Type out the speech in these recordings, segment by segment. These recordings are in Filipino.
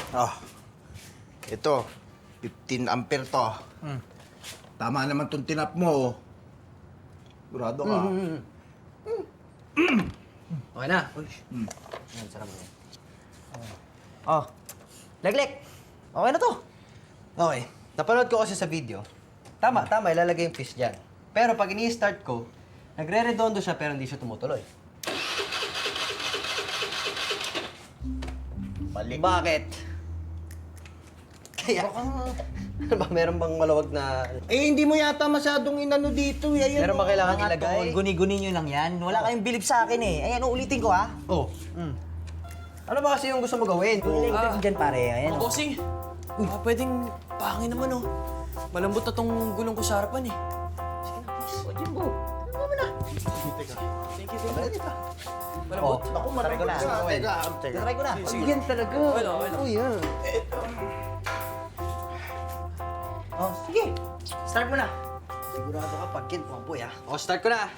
Ah, ito. 15 ampere to. Tama naman tong tinap mo, oh. Sigurado ka. Okay na. Ayan, sarap mo. Oh, Legleg. Okay na to. Okay. Napanood ko kasi sa video. Tama, ilalagay yung fish dyan. Pero pag ini-start ko, nagre-redondo siya pero hindi siya tumutuloy. Balik. Bakit? Kaya, ano ba, meron bang malawag na... Eh, hindi mo yata masyadong inano dito, eh. Ayan, Meron ba oh. kailangan Mga ilagay? tol, guni-guni nyo lang yan. Wala kayong bilib sa akin eh. Ayan, ulitin ko ha. Oh. Ano ba kasi yung gusto mo gawin? Ulitin ko dyan pare. Ayan. Mga bossing, pwedeng pangin naman oh. Malambot na tong gulong ko sa harapan eh. Sige na, please. O, Jimbo. Ano mo na? Thank you, thank you. Oh, Malambot. Naku, Try ko na. Teka. Try ko na. Sige. Yan talaga. Okay lang, okay lang. Oh, yan. Oh, sige. Start mo na. sigurado ka pag kin, pumampoy ah. Oh, start ko na.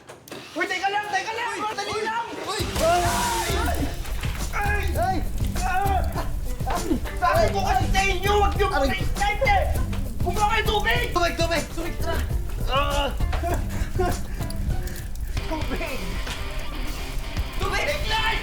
Uy, teka lang! Dali lang! Uy! Sabi ko kasi sa inyo, huwag niyo mag-excited eh! Kumuha kayo tubig! Tubig! Tubig! Tubig! Iglay!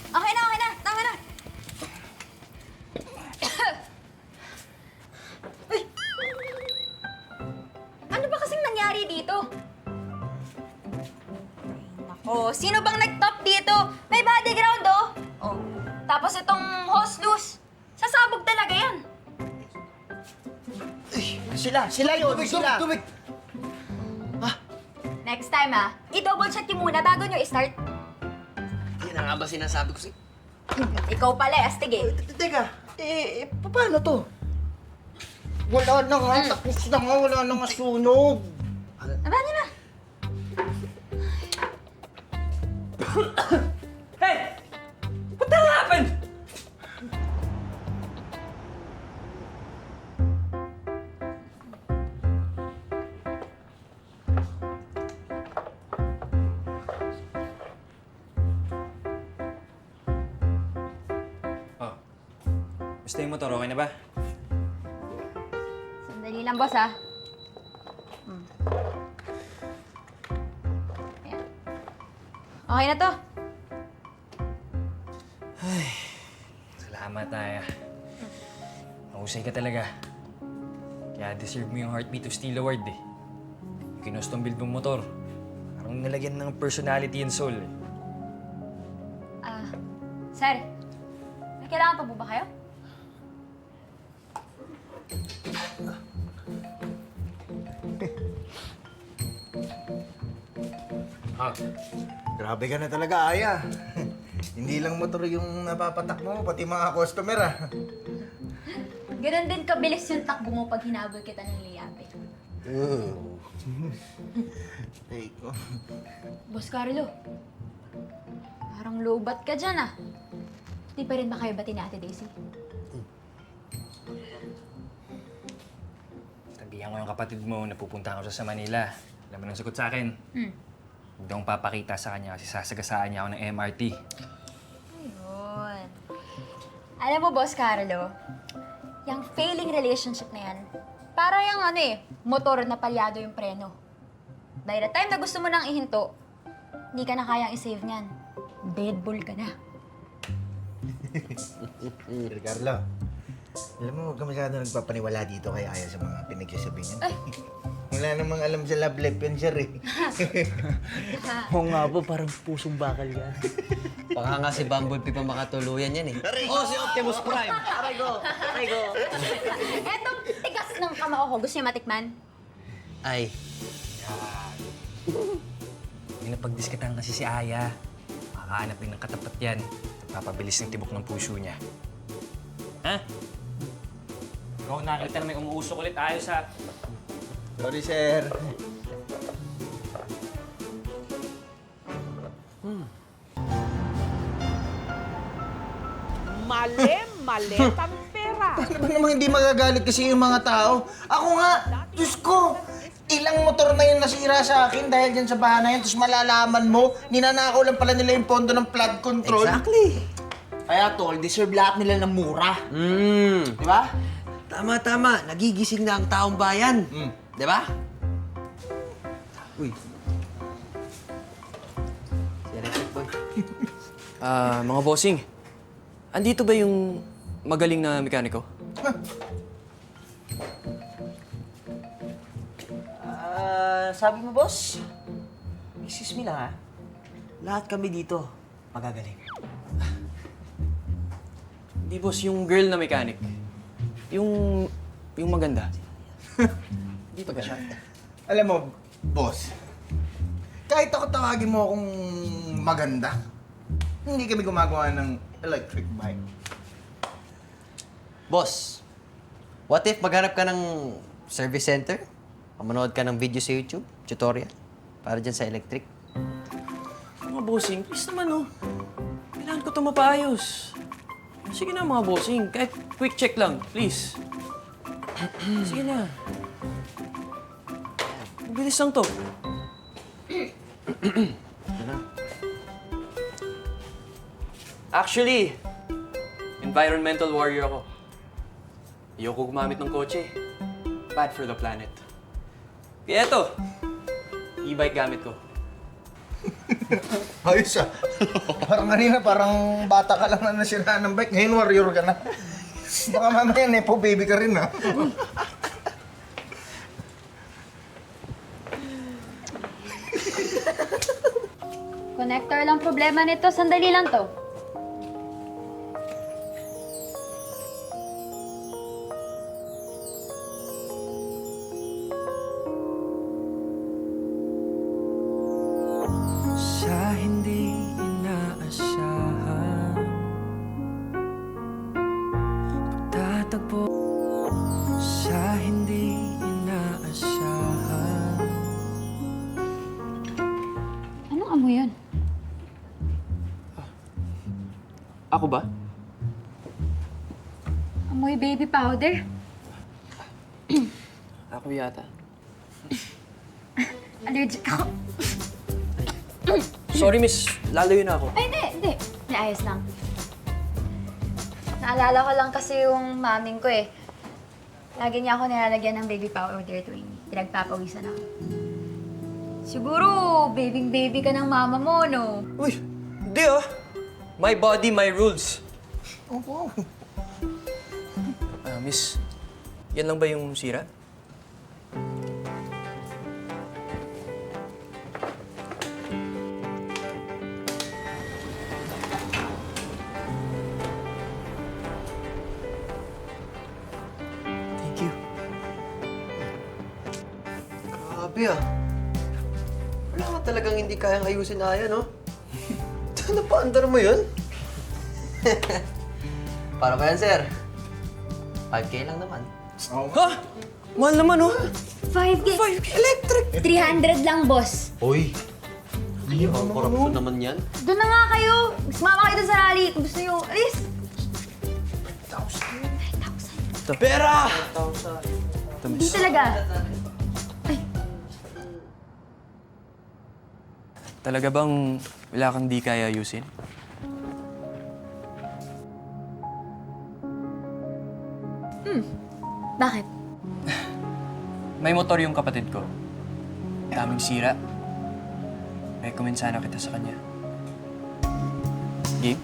Okay na, okay na. Tama na. Uy! Ano ba kasing nangyari dito? Nako, sino bang nag-top dito? May body ground, oh. Oh. Tapos itong hose loose. Sasabog talaga yan. Sila yun. Sila. Tubig! Next time, i-double check niyo muna bago niyo i-start. Yan na nga ba sinasabi ko Ikaw pala, astig eh. Teka, paano to? Wala na nga, tapos na nga, wala na nga sunog. Aba niyo na. Hey! What the hell happened? Oh. Gusto yung motor, okay na ba? Sandali lang, boss, Ayan. Okay na to. Salamat, Naya. Mahusay ka talaga. Kaya deserve mo yung Heartbeat of Steel Award eh. Yung kinustong build mong motor. Parang nalagyan ng personality and soul eh. Sir, may kailangan pa po ba kayo? Grabe ka na talaga, Aya. Hindi lang motor yung napapatak mo, pati mga customer, ah. Ganon din kabilis yung takbo mo pag hinabol kita ng liyabe. Ay, ko. Boss Carlo, parang lowbat ka dyan Di pa rin ba kayo bati ni Ate Daisy? Sabihan ko yung kapatid mo na pupunta ako siya sa Manila. Alam mo nang sagot sa akin. Huwag daw akong papakita sa kanya kasi sasagasaan niya ako ng MRT. Ayun. Alam mo, Boss Carlo, yung failing relationship na yan, para yung motor na palyado yung preno. By the time na gusto mo nang ihinto, hindi ka na kayang isave niyan. Dead bull ka na. Carlo, alam mo, huwag ka masyado nagpapaniwala dito kay Aya sa mga pinagsasabi niya. Wala namang alam sa love life yan, sir, eh. Oo nga po, parang pusong bakal yan. Baka nga si Bumblebee pa makatuluyan yan eh. Oh, si Optimus Prime. Aray go. Etong tigas ng kamao ko, gusto niyo matikman? Ay, May napagdiskatahan kasi si Aya. Makakahanap din ng katapat yan. Papabilis ng tibok ng puso niya. Ha? Ikaw nakita na may umuusok ulit ayos ha. Sorry, sir. Maletang pera. Ano ba namang hindi magagalit kasi yung mga tao? Ako nga, Diyos ko, ilang motor na yung nasira sa akin dahil dyan sa bahay na yan, tapos malalaman mo, ninanakaw lang pala nila yung pondo ng flood control. Exactly. Kaya tol, deserve lahat nila ng mura. Mm. Di ba? Tama, tama. Nagigising na ang taong bayan. Di ba? Uy. Si Electric Boy. Mga bossing, andito ba yung magaling na mekaniko? Sabi mo, boss? Excuse me lang, ha? Lahat kami dito magagaling. Hindi, boss, yung girl na mechanic. Yung maganda. Hindi pa siya. Alam mo, boss, kahit ako tawagin mo akong maganda, hindi kami gumagawa ng electric bike. Boss, what if maghanap ka ng service center? Manood ka ng video sa YouTube, tutorial, para dyan sa electric. Mga bossing, please naman, oh. Kailangan ko ito mapaayos. Sige na, mga bossing. Kahit quick check lang, please. Sige na. Mabilis lang to. Actually, environmental warrior ako. Ayoko gumamit ng kotse. Bad for the planet. Kaya eto, e-bike gamit ko. Ayos ah. Parang kanina, parang bata ka lang na nasiraan ng bike. Ngayon, warrior ka na. Baka mamaya, nepo baby ka rin ah. Connector lang problema nito. Sandali lang to. Sa hindi inaasahan, pagtatagpo sa hindi inaasahan. Anong amoy yun? Ako ba? Amoy baby powder? Ako yata. Allergic ako. Sorry, miss. Lalayo na ako. Ay, hindi. Ayos lang. Naalala ko lang kasi yung maming ko eh. Lagi niya ako nilalagyan ng baby powder tuwing pinagpapawisan ako. Siguro, baby ka ng mama mo, no? Uy, hindi ah. My body, my rules. Oo. Miss, yan lang ba yung sira? Thank you. Grabe ah. Wala ka talagang hindi kayang ayusin na yan, no? Napaandar mo yun? Para ba yan, sir? 5K lang naman. Ha? Mahal naman, oh. 5K. Electric! 300 lang, boss. Uy! Ay, ang korupsyon naman yan. Doon na nga kayo. Sumama kayo doon sa rally. Kung gusto nyo, alis. 5,000. Pera! Hindi talaga. Talaga bang wala kang di kaya ayusin? Bakit? May motor yung kapatid ko. Daming sira. Recommend sana kita sa kanya. Game?